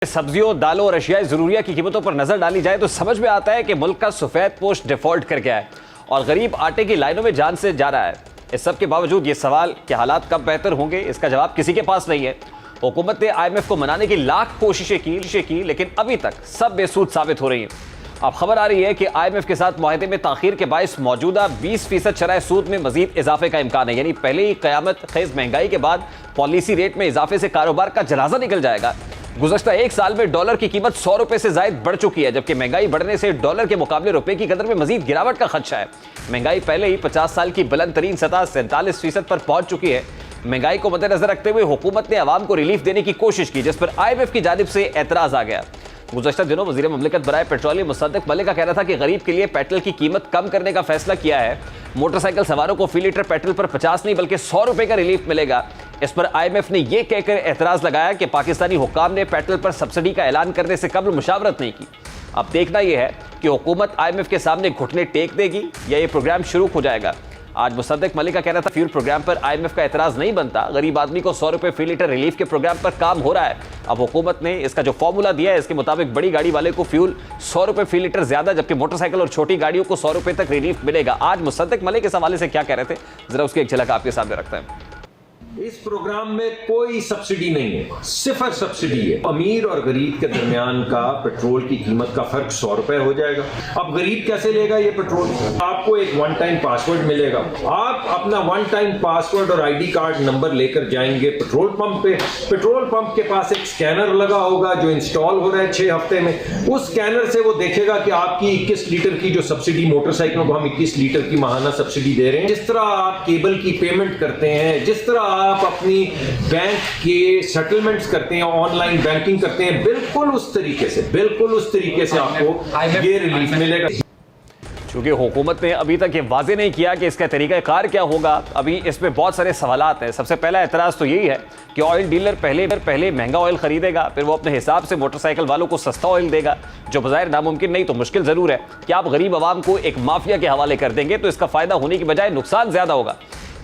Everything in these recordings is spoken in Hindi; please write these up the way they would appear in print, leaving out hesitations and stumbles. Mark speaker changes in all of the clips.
Speaker 1: सब्जियों, दालों और अशियाई ज़रूरिया की कीमतों पर नजर डाली जाए तो समझ में आता है कि मुल्क का सफेद पोस्ट डिफॉल्ट कर गया है और गरीब आटे की लाइनों में जान से जा रहा है। इस सब के बावजूद ये सवाल कि हालात कब बेहतर होंगे, इसका जवाब किसी के पास नहीं है। हुकूमत ने IMF को मनाने की लाख कोशिशें की लेकिन अभी तक सब बेसूद साबित हो रही हैं। अब खबर आ रही है कि IMF के साथ मुआहदे में ताखीर के बायस मौजूदा 20% शरह सूद में मजीद इजाफे का इम्कान है। यानी पहले ही क़यामत खेज महंगाई के बाद पॉलिसी रेट में इजाफे से कारोबार का जनाजा निकल जाएगा। गुज़श्ता एक साल में डॉलर की कीमत 100 रुपए से जायद बढ़ चुकी है, जबकि महंगाई बढ़ने से डॉलर के मुकाबले रुपए की कदर में मजीद गिरावट का खदशा है। महंगाई पहले ही 50 साल की बुलंद तरीन सतह 47% पर पहुंच चुकी है। महंगाई को मद्देनजर रखते हुए हुकूमत ने आवाम को रिलीफ देने की कोशिश की, जिस पर IMF की जानिब से एतराज आ गया। गुज़श्ता दिनों वज़ीर ममलिकत बराए पेट्रोलियम मुसद्दिक़ मलिक का कहना था कि गरीब के लिए पेट्रोल की कीमत कम करने का फैसला किया है। मोटरसाइकिल सवारों को फी लीटर पेट्रोल पर 50 नहीं बल्कि 100 रुपए का रिलीफ मिलेगा। इस पर IMF ने यह कहकर एतराज लगाया कि पाकिस्तानी हुक्काम ने पेट्रोल पर सब्सिडी का ऐलान करने से कबल मुशावरत नहीं की। अब देखना यह है कि हुकूमत IMF के सामने घुटने टेक देगी या ये प्रोग्राम शुरू हो जाएगा। आज मुसद्दिक़ मलिक का कहना था फ्यूल प्रोग्राम पर IMF का एतराज नहीं बनता। गरीब आदमी को 100 रुपए फी लीटर रिलीफ के प्रोग्राम पर काम हो रहा है। अब हुकूमत ने इसका जो फॉर्मूला दिया है, इसके मुताबिक बड़ी गाड़ी वाले को फ्यूल 100 रुपए फी लीटर ज्यादा, जबकि मोटरसाइकिल और छोटी गाड़ियों को 100 रुपए तक रिलीफ मिलेगा। आज मुसद्दिक़ मलिक इस हवाले से क्या कह रहे थे, जरा उसकी एक झलक आपके सामने रखते हैं।
Speaker 2: इस प्रोग्राम में कोई सब्सिडी नहीं है, सिफर सब्सिडी है। अमीर और गरीब के दरमियान का पेट्रोल की कीमत का फर्क 100 रुपए हो जाएगा। अब गरीब कैसे लेगा ये पेट्रोल? आपको एक वन टाइम पासवर्ड मिलेगा। आप अपना वन टाइम पासवर्ड और ID कार्ड नंबर लेकर जाएंगे पेट्रोल पंप पे। पेट्रोल पंप के पास एक स्कैनर लगा होगा जो इंस्टॉल हो रहा है 6 हफ्ते में। उस स्कैनर से वो देखेगा कि आपकी 21 लीटर की जो सब्सिडी, मोटरसाइकिलों को हम 21 लीटर की माहाना सब्सिडी दे रहे हैं। जिस तरह आप केबल की पेमेंट करते हैं, जिस तरह आप अपनी बैंक के सेटलमेंट्स करते हैं, ऑनलाइन बैंकिंग करते हैं, बिल्कुल उस तरीके से आपको ये रिलीफ मिलेगा।
Speaker 1: चूंकि हुकूमत ने अभी तक ये वाजे नहीं किया कि इसका तरीक़ाकार क्या होगा, अभी इसमें बहुत सारे सवालात हैं। सबसे पहला एतराज़ तो यही है कि ऑयल डीलर पहले महंगा ऑयल खरीदेगा, फिर वो अपने हिसाब से मोटरसाइकिल वालों को सस्ता ऑयल देगा, जो बज़ाहिर नामुमकिन नहीं तो मुश्किल ज़रूर है कि आप गरीब आवाम को एक माफिया के हवाले कर देंगे तो इसका फ़ायदा होने की बजाय नुकसान ज़्यादा होगा।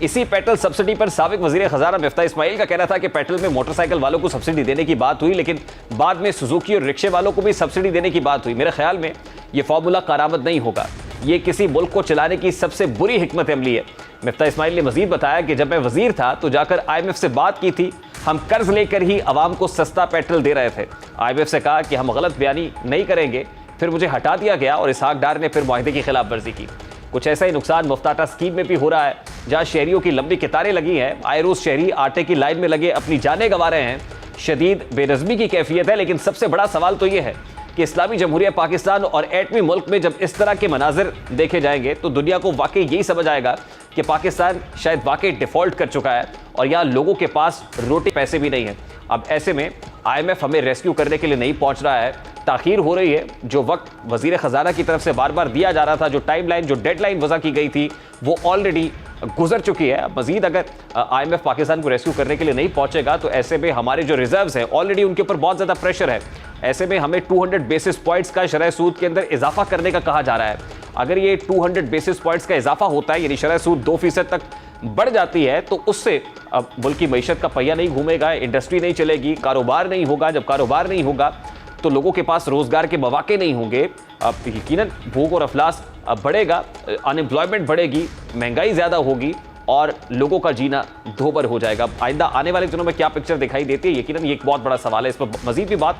Speaker 1: इसी पेट्रोल सब्सिडी पर साबिक वज़ीर ख़ज़ाना मिफ्ता इस्माइल का कहना था कि पेट्रोल में मोटरसाइकिल वालों को सब्सिडी देने की बात हुई, लेकिन बाद में सुजुकी और रिक्शे वालों को भी सब्सिडी देने की बात हुई। मेरे ख्याल में यह फार्मूला कारामद नहीं होगा। ये किसी मुल्क को चलाने की सबसे बुरी हिकमत अमली है। मिफ्ता इस्माइल ने मजीद बताया कि जब मैं वज़ीर था तो जाकर IMF से बात की थी, हम कर्ज लेकर ही आवाम को सस्ता पेट्रोल दे रहे थे। IMF से कहा कि हम गलत बयानी नहीं करेंगे, फिर मुझे हटा दिया गया और इसहाक डार ने फिर मुआहदे की खिलाफ वर्जी की। कुछ ऐसा ही नुकसान मुफ्ताटा स्कीम में भी हो रहा है, जहाँ शहरियों की लंबी कतारें लगी हैं। आए रोज शहरी आटे की लाइन में लगे अपनी जानें गंवा रहे हैं। शदीद बेनज़मी की कैफियत है। लेकिन सबसे बड़ा सवाल तो यह है कि इस्लामी जमहूरिया पाकिस्तान और एटमी मुल्क में जब इस तरह के मनाजिर देखे जाएंगे तो दुनिया को वाकई यही समझ आएगा कि पाकिस्तान शायद वाकई डिफ़ॉल्ट कर चुका है और यहाँ लोगों के पास रोटी पैसे भी नहीं है। अब ऐसे में IMF हमें रेस्क्यू करने के लिए नहीं पहुंच रहा है, ताखीर हो रही है। जो वक्त वज़ीर ख़ज़ाना की तरफ से बार बार दिया जा रहा था, जो टाइमलाइन, जो डेडलाइन वज़ा की गई थी, वो ऑलरेडी गुजर चुकी है। मज़ीद अगर IMF पाकिस्तान को रेस्क्यू करने के लिए नहीं पहुंचेगा तो ऐसे में हमारे जो रिजर्व्स हैं ऑलरेडी उनके ऊपर बहुत ज़्यादा प्रेशर है। ऐसे में हमें 200 बेसिस पॉइंट्स का शरह सूद के अंदर इजाफा करने का कहा जा रहा है। अगर ये 200 बेसिस पॉइंट्स का इजाफा होता है, यानी शरह सूद 2% तक बढ़ जाती है, तो उससे अब मुल्क की मईशत का पहिया नहीं घूमेगा, इंडस्ट्री नहीं चलेगी, कारोबार नहीं होगा। जब कारोबार नहीं होगा तो लोगों के पास रोज़गार के मौके नहीं होंगे। अब यकीनन भूख और अफलास बढ़ेगा, अनएम्प्लॉयमेंट बढ़ेगी, महंगाई ज़्यादा होगी और लोगों का जीना दोभर हो जाएगा। आइंदा आने वाले दिनों में क्या पिक्चर दिखाई देती है, यकीनन ये एक बहुत बड़ा सवाल है। इस पर मज़ीद भी बात